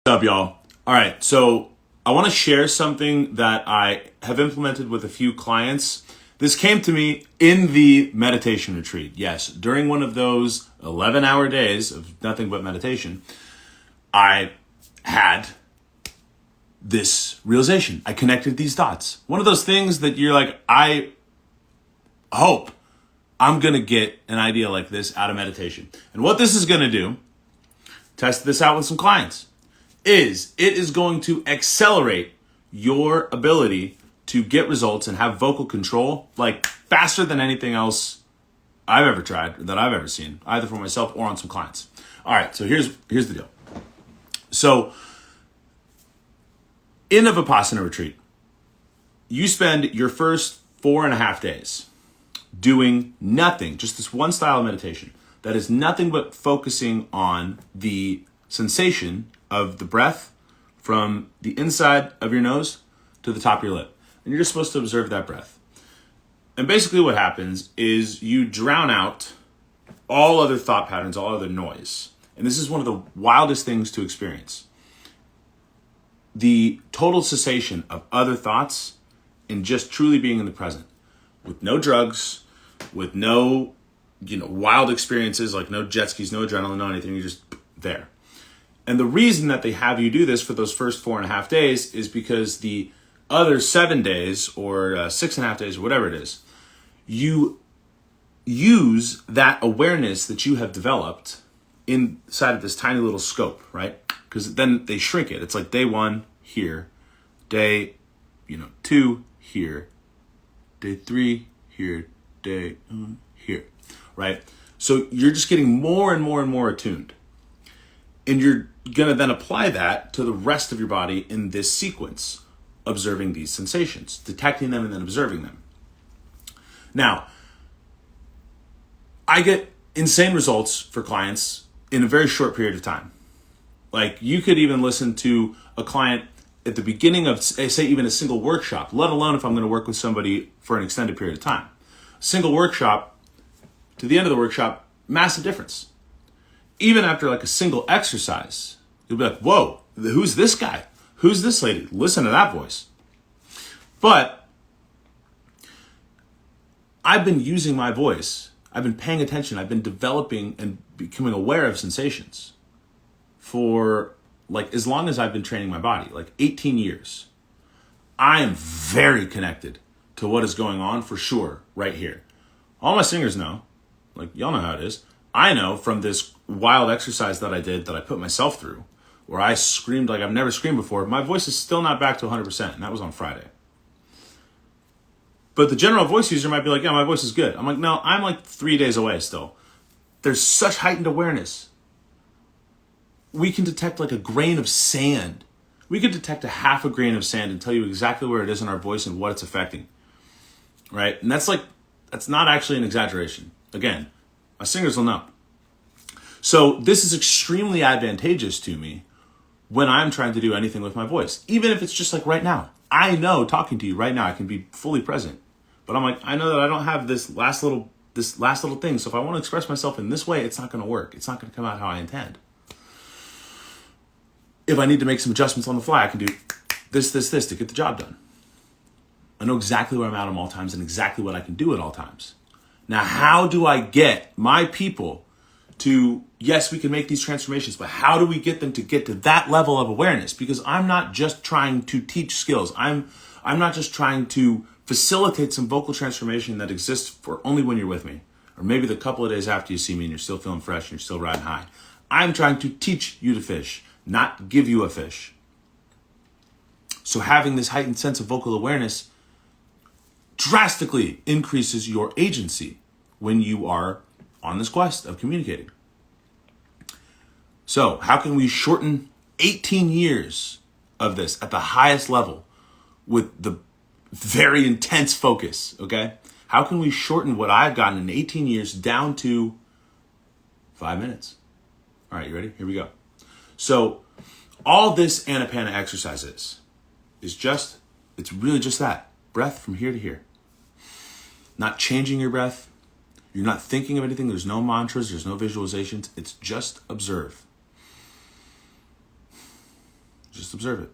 What's up, y'all? All right, so I want to share something that I have implemented with a few clients. This came to me in the meditation retreat. Yes, during one of those 11-hour days of nothing but meditation, I had this realization. I connected these dots. One of those things that you're like, I hope I'm going to get an idea like this out of meditation. And what this is going to do, test this out with some clients, is it is going to accelerate your ability to get results and have vocal control like faster than anything else I've ever tried, or that I've ever seen, either for myself or on some clients. All right, so here's the deal. So in a Vipassana retreat, you spend your first 4.5 days doing nothing, just this one style of meditation that is nothing but focusing on the sensation of the breath from the inside of your nose to the top of your lip. And you're just supposed to observe that breath. And basically what happens is you drown out all other thought patterns, all other noise. And this is one of the wildest things to experience. The total cessation of other thoughts and just truly being in the present with no drugs, with no, wild experiences, like no jet skis, no adrenaline, no anything. You're just there. And the reason that they have you do this for those first 4.5 days is because the other 7 days or 6.5 days or whatever it is, you use that awareness that you have developed inside of this tiny little scope, right? Because then they shrink it. It's like day 1 here, day 2 here, day 3 here, day here, right? So you're just getting more and more and more attuned. And you're going to then apply that to the rest of your body in this sequence, observing these sensations, detecting them and then observing them. Now, I get insane results for clients in a very short period of time. Like you could even listen to a client at the beginning of, say, even a single workshop, let alone if I'm going to work with somebody for an extended period of time. A single workshop to the end of the workshop, massive difference. Even after like a single exercise, you'll be like, whoa, who's this guy? Who's this lady? Listen to that voice. But I've been using my voice. I've been paying attention. I've been developing and becoming aware of sensations for like as long as I've been training my body, like 18 years. I am very connected to what is going on for sure right here. All my singers know, like y'all know how it is. I know from this wild exercise that I did, that I put myself through, where I screamed like I've never screamed before. My voice is still not back to 100%, and that was on Friday. But the general voice user might be like, yeah, my voice is good. I'm like, no, I'm like 3 days away still. There's such heightened awareness. We can detect like a grain of sand. We could detect a half a grain of sand and tell you exactly where it is in our voice and what it's affecting, right? And that's not actually an exaggeration. Again, my singers will know. So this is extremely advantageous to me when I'm trying to do anything with my voice. Even if it's just like right now. I know talking to you right now, I can be fully present. But I'm like, I know that I don't have this last little thing. So if I want to express myself in this way, it's not going to work. It's not going to come out how I intend. If I need to make some adjustments on the fly, I can do this to get the job done. I know exactly where I'm at all times and exactly what I can do at all times. Now, how do I get my people to, yes, we can make these transformations, but how do we get them to get to that level of awareness? Because I'm not just trying to teach skills. I'm not just trying to facilitate some vocal transformation that exists for only when you're with me, or maybe the couple of days after you see me and you're still feeling fresh and you're still riding high. I'm trying to teach you to fish, not give you a fish. So having this heightened sense of vocal awareness drastically increases your agency when you are on this quest of communicating. So how can we shorten 18 years of this at the highest level with the very intense focus, okay? How can we shorten what I've gotten in 18 years down to 5 minutes? All right, you ready? Here we go. So all this Anapana exercise is it's really just that. Breath from here to here. Not changing your breath. You're not thinking of anything. There's no mantras. There's no visualizations. It's just observe. Just observe it.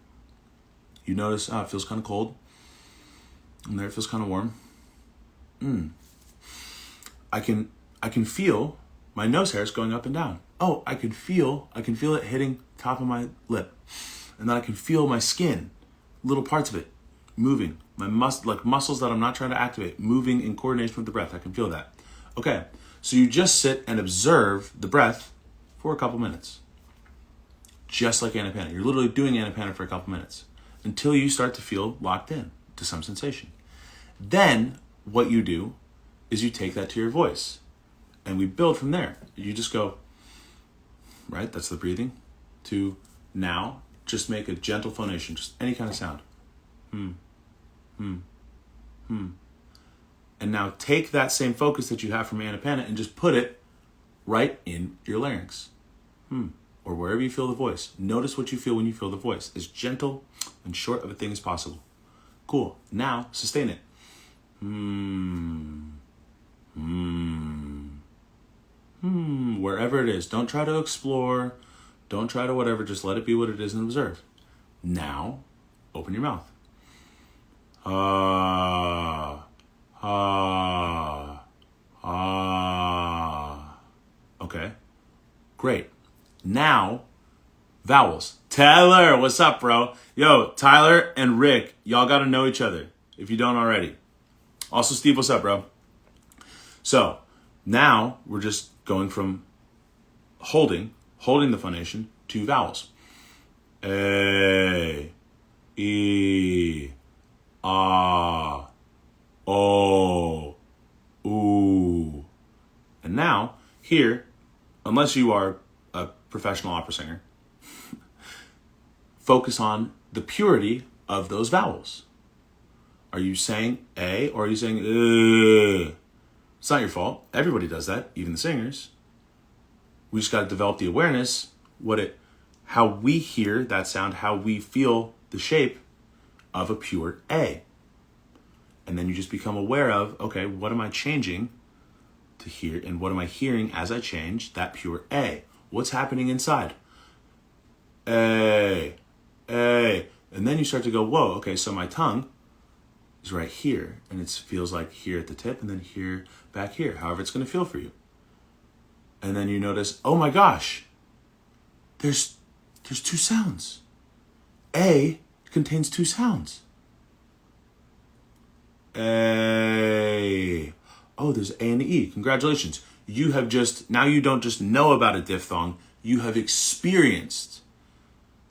You notice, it feels kind of cold. And there it feels kind of warm. I can feel my nose hairs going up and down. Oh, I can feel it hitting top of my lip. And then I can feel my skin, little parts of it, moving. My muscles that I'm not trying to activate, moving in coordination with the breath. I can feel that. Okay, so you just sit and observe the breath for a couple minutes. Just like Anapana. You're literally doing Anapana for a couple minutes until you start to feel locked in to some sensation. Then what you do is you take that to your voice and we build from there. You just go, right? That's the breathing. To now, just make a gentle phonation, just any kind of sound. And now take that same focus that you have from Anapana and just put it right in your larynx. Or wherever you feel the voice. Notice what you feel when you feel the voice. As gentle and short of a thing as possible. Cool. Now, sustain it. Wherever it is. Don't try to explore. Don't try to whatever. Just let it be what it is and observe. Now, open your mouth. Okay. Great. Now, vowels. Tyler, what's up, bro? Yo, Tyler and Rick, y'all got to know each other if you don't already. Also, Steve, what's up, bro? So, now we're just going from holding the phonation to vowels. A, E, Ah, O, Ooh. And now, here, unless you are a professional opera singer, focus on the purity of those vowels. Are you saying A or are you saying It's not your fault. Everybody does that, even the singers. We just got to develop the awareness, how we hear that sound, how we feel the shape of a pure A. And then you just become aware of, okay, what am I changing to hear, and what am I hearing as I change that pure A? What's happening inside? A. And then you start to go, whoa, okay, so my tongue is right here, and it feels like here at the tip, and then here, back here, however it's going to feel for you. And then you notice, oh my gosh, there's two sounds. A contains two sounds. A. Oh, there's A and E. Congratulations. Now you don't just know about a diphthong, you have experienced,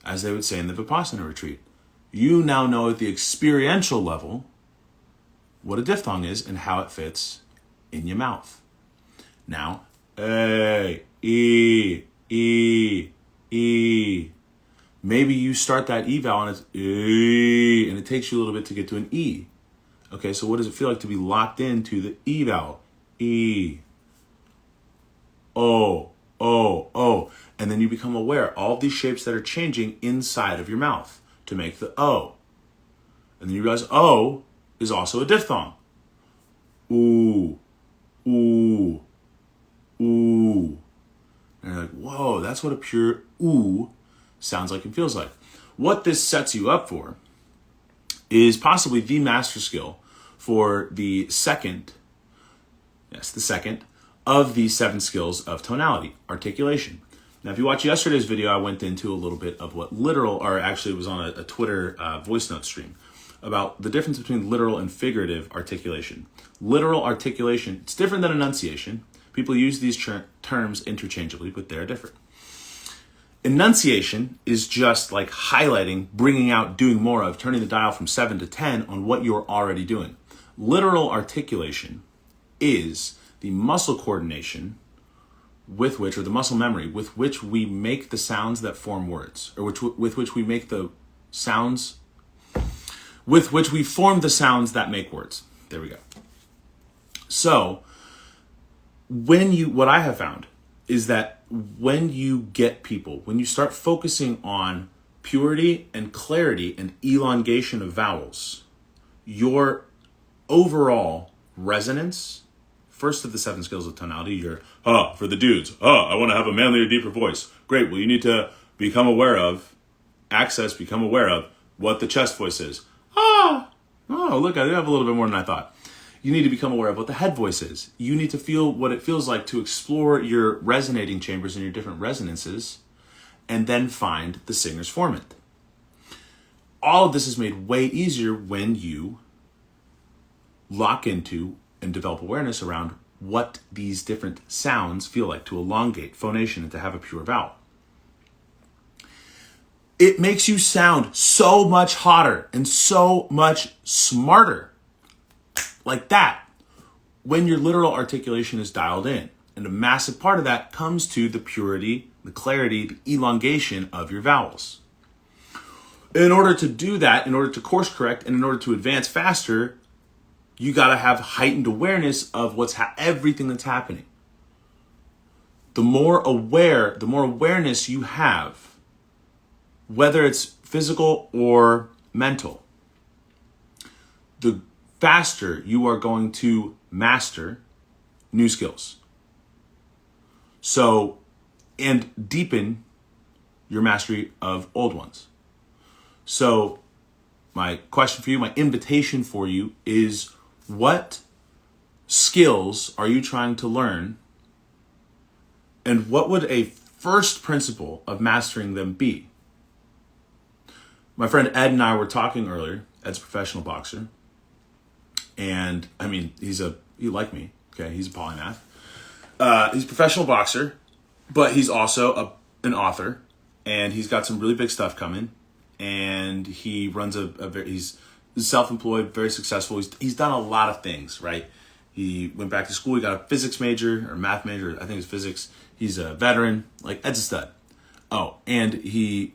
as they would say in the Vipassana retreat. You now know at the experiential level what a diphthong is and how it fits in your mouth. Now, A, E, E, E. Maybe you start that E vowel and it's E, and it takes you a little bit to get to an E. Okay, so what does it feel like to be locked into the E vowel? E. O, O, O. And then you become aware all of these shapes that are changing inside of your mouth to make the O. And then you realize O is also a diphthong. Ooh, ooh, ooh. And you're like, whoa, that's what a pure ooh sounds like and feels like. What this sets you up for is possibly the master skill for the second of the 7 skills of tonality, articulation. Now, if you watch yesterday's video, I went into a little bit of what literal, or actually it was on a Twitter voice note stream, about the difference between literal and figurative articulation. Literal articulation, it's different than enunciation. People use these terms interchangeably, but they're different. Enunciation is just like highlighting, bringing out, doing more of, turning the dial from 7 to 10 on what you're already doing. Literal articulation is the muscle coordination with which, or the muscle memory with which we make the sounds that form words, or with which we make the sounds, with which we form the sounds that make words. There we go. So, what I have found is that when you get people, when you start focusing on purity and clarity and elongation of vowels, your overall resonance, first of the 7 skills of tonality, you're, for the dudes, I want to have a manlier, deeper voice. Great, well, you need to become aware of access, become aware of what the chest voice is. Oh, look, I have a little bit more than I thought. You need to become aware of what the head voice is. You need to feel what it feels like to explore your resonating chambers and your different resonances, and then find the singer's formant. All of this is made way easier when you lock into and develop awareness around what these different sounds feel like to elongate phonation and to have a pure vowel. It makes you sound so much hotter and so much smarter like that when your literal articulation is dialed in. And a massive part of that comes to the purity, the clarity, the elongation of your vowels. In order to do that, in order to course correct, and in order to advance faster, you got to have heightened awareness of everything that's happening. The more awareness you have, whether it's physical or mental, the faster you are going to master new skills. So, and deepen your mastery of old ones. So, my question for you, my invitation for you is, what skills are you trying to learn? And what would a first principle of mastering them be? My friend Ed and I were talking earlier. Ed's a professional boxer. And I mean, he like me, okay? He's a polymath. He's a professional boxer, but he's also an author, and he's got some really big stuff coming. And he runs he's self-employed, very successful. He's done a lot of things, right? He went back to school. He got a physics major or math major. I think it's physics. He's a veteran. Like, Ed's a stud. Oh, and he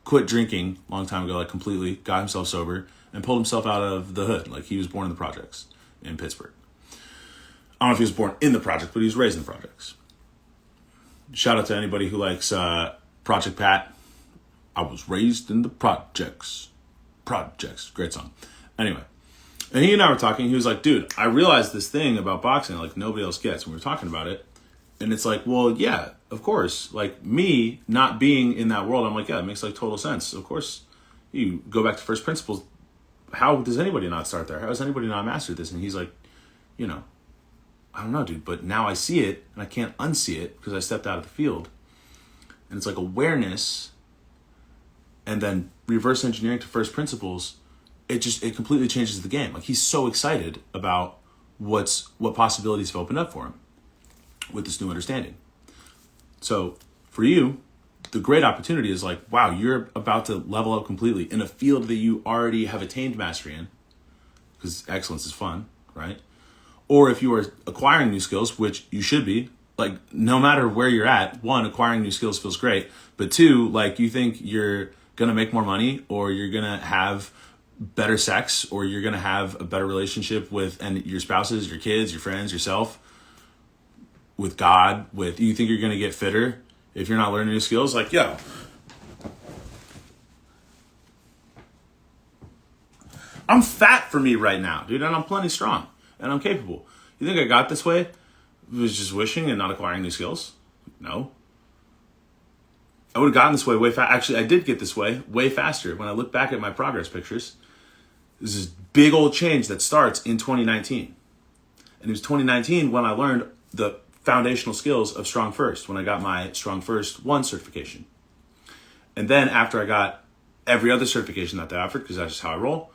quit drinking a long time ago, completely, got himself sober, and pulled himself out of the hood. He was born in the projects in Pittsburgh. I don't know if he was born in the project, but he was raised in the projects. Shout out to anybody who likes Project Pat. I was raised in the projects. Projects. Great song. Anyway. And he and I were talking. He was like, dude, I realized this thing about boxing nobody else gets. And we were talking about it. And it's well, yeah, of course. Me not being in that world, I'm yeah, it makes total sense. Of course, you go back to first principles. How does anybody not start there? How does anybody not master this? And he's I don't know, dude, but now I see it and I can't unsee it because I stepped out of the field. And it's awareness and then reverse engineering to first principles. It completely changes the game. He's so excited about what possibilities have opened up for him with this new understanding. So for you, the great opportunity is wow, you're about to level up completely in a field that you already have attained mastery in, because excellence is fun, right? Or if you are acquiring new skills, which you should be, no matter where you're at, one, acquiring new skills feels great, but two, you think you're gonna make more money, or you're gonna have better sex, or you're gonna have a better relationship with your spouses, your kids, your friends, yourself, with God, you think you're gonna get fitter if you're not learning new skills? Yo, I'm fat for me right now, dude, and I'm plenty strong, and I'm capable. You think I got this way? Was just wishing and not acquiring new skills? No. I would have gotten this way way fast. Actually, I did get this way faster. When I look back at my progress pictures, there's this big old change that starts in 2019. And it was 2019 when I learned the foundational skills of Strong First, when I got my Strong First 1 certification. And then after I got every other certification that they offered, because that's just how I roll,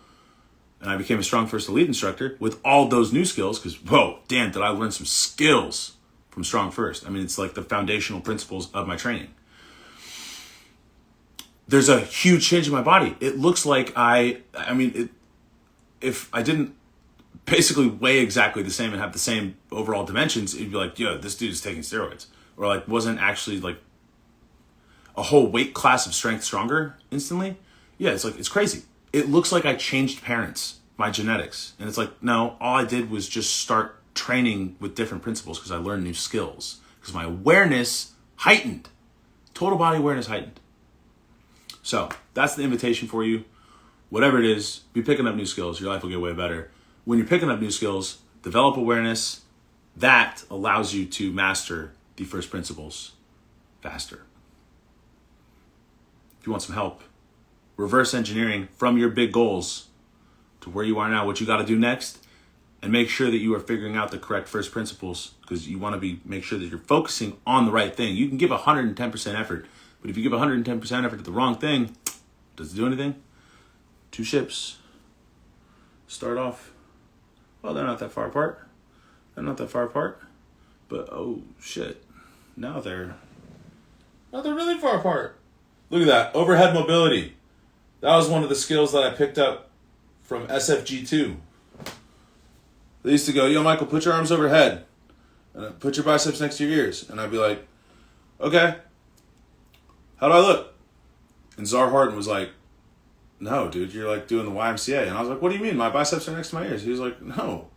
and I became a Strong First Elite instructor with all those new skills, because, whoa, damn, did I learn some skills from Strong First. I mean, it's the foundational principles of my training. There's a huge change in my body. It looks like if I didn't basically weigh exactly the same and have the same overall dimensions, it'd be yo, this dude is taking steroids. Or wasn't actually a whole weight class of strength stronger instantly. Yeah, it's crazy. It looks like I changed parents, my genetics. And it's no, all I did was just start training with different principles because I learned new skills. Because my awareness heightened. Total body awareness heightened. So that's the invitation for you. Whatever it is, be picking up new skills. Your life will get way better. When you're picking up new skills, develop awareness. That allows you to master the first principles faster. If you want some help reverse engineering from your big goals to where you are now, what you got to do next, and make sure that you are figuring out the correct first principles, because you want to make sure that you're focusing on the right thing. You can give 110% effort, but if you give 110% effort to the wrong thing, does it do anything? Two ships start off, well, they're not that far apart. But oh shit, now they're really far apart. Look at that, overhead mobility. That was one of the skills that I picked up from SFG2. They used to go, yo, Michael, put your arms overhead. And put your biceps next to your ears. And I'd be like, okay, how do I look? And Czar Harden was like, no, dude, you're like doing the YMCA. And I was like, what do you mean? My biceps are next to my ears. He was like, no,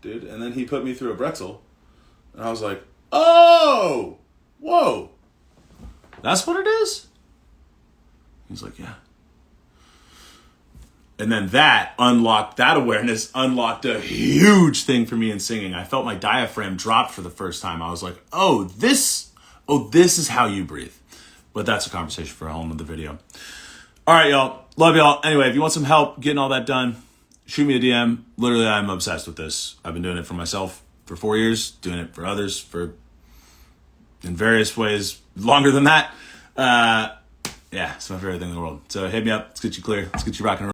dude. And then he put me through a pretzel. And I was like, oh, whoa. That's what it is? He's like, yeah. And then that awareness unlocked a huge thing for me in singing. I felt my diaphragm drop for the first time. I was like, this is how you breathe. But that's a conversation for a whole nother video. All right, y'all. Love y'all. Anyway, if you want some help getting all that done, shoot me a DM. Literally, I'm obsessed with this. I've been doing it for myself for 4 years, doing it for others in various ways longer than that. Yeah, it's my favorite thing in the world. So hit me up. Let's get you clear. Let's get you rocking and rolling.